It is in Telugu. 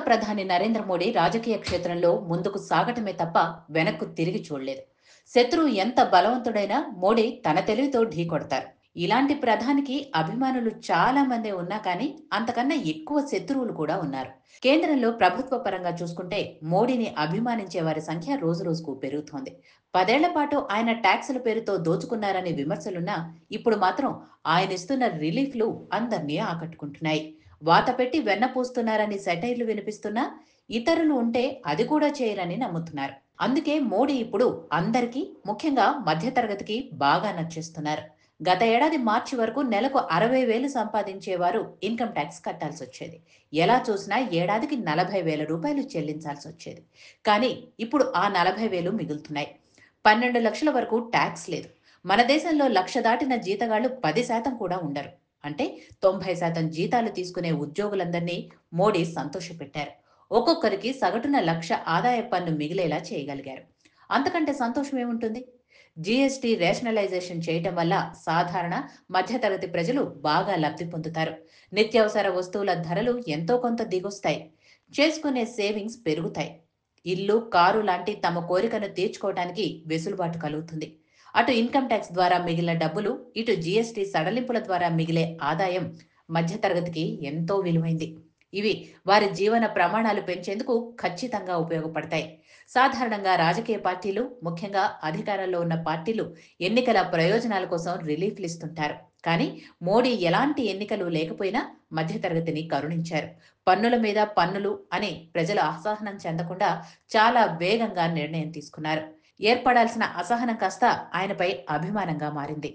ప్రధాని నరేంద్ర మోడీ రాజకీయ క్షేత్రంలో ముందుకు సాగటమే తప్ప వెనక్కు తిరిగి చూడలేదు. శత్రువు ఎంత బలవంతుడైనా మోడీ తన తెలివితో ఢీకొడతారు. ఇలాంటి ప్రధానికి అభిమానులు చాలా మందే ఉన్నా కానీ అంతకన్నా ఎక్కువ శత్రువులు కూడా ఉన్నారు. కేంద్రంలో ప్రభుత్వ పరంగా చూసుకుంటే మోడీని అభిమానించే వారి సంఖ్య రోజు రోజుకు పెరుగుతోంది. 10 ఏళ్ల పాటు ఆయన ట్యాక్సుల పేరుతో దోచుకున్నారనే విమర్శలున్నా ఇప్పుడు మాత్రం ఆయన ఇస్తున్న రిలీఫ్లు అందరినీ ఆకట్టుకుంటున్నాయి. వాత పెట్టి వెన్నపూస్తున్నారని సెటైర్లు వినిపిస్తున్నా ఇతరులు ఉంటే అది కూడా చేయరని నమ్ముతున్నారు. అందుకే మోడీ ఇప్పుడు అందరికీ, ముఖ్యంగా మధ్యతరగతికి బాగా నచ్చేస్తున్నారు. గత ఏడాది మార్చి వరకు నెలకు 60,000 సంపాదించేవారు ఇన్కమ్ ట్యాక్స్ కట్టాల్సి వచ్చేది. ఎలా చూసినా ఏడాదికి 40,000 రూపాయలు చెల్లించాల్సి వచ్చేది. కానీ ఇప్పుడు ఆ 40,000 మిగులుతున్నాయి. 12 లక్షల వరకు ట్యాక్స్ లేదు. మన దేశంలో లక్ష దాటిన జీతగాళ్లు 10% కూడా ఉండరు. అంటే 90% జీతాలు తీసుకునే ఉద్యోగులందరినీ మోడీ సంతోషపెట్టారు. ఒక్కొక్కరికి సగటున 1,00,000 ఆదాయ పన్ను మిగిలేలా చేయగలిగారు. అంతకంటే సంతోషం ఏముంటుంది? జీఎస్టీ రేషనలైజేషన్ చేయటం వల్ల సాధారణ మధ్యతరగతి ప్రజలు బాగా లబ్ధి పొందుతారు. నిత్యావసర వస్తువుల ధరలు ఎంతో కొంత దిగొస్తాయి. చేసుకునే సేవింగ్స్ పెరుగుతాయి. ఇల్లు, కారు లాంటి తమ కోరికను తీర్చుకోవటానికి వెసులుబాటు కలుగుతుంది. అటు ఇన్కమ్ ట్యాక్స్ ద్వారా మిగిలిన డబ్బులు, ఇటు జీఎస్టీ సడలింపుల ద్వారా మిగిలే ఆదాయం మధ్యతరగతికి ఎంతో విలువైంది. ఇవి వారి జీవన ప్రమాణాలు పెంచేందుకు ఖచ్చితంగా ఉపయోగపడతాయి. సాధారణంగా రాజకీయ పార్టీలు, ముఖ్యంగా అధికారంలో ఉన్న పార్టీలు ఎన్నికల ప్రయోజనాల కోసం రిలీఫ్లు ఇస్తుంటారు. కానీ మోడీ ఎలాంటి ఎన్నికలు లేకపోయినా మధ్యతరగతిని కరుణించారు. పన్నుల మీద పన్నులు అని ప్రజలు అసహనం చెందకుండా చాలా వేగంగా నిర్ణయం తీసుకున్నారు. ఏర్పడాల్సిన అసహనం కాస్త ఆయనపై అభిమానంగా మారింది.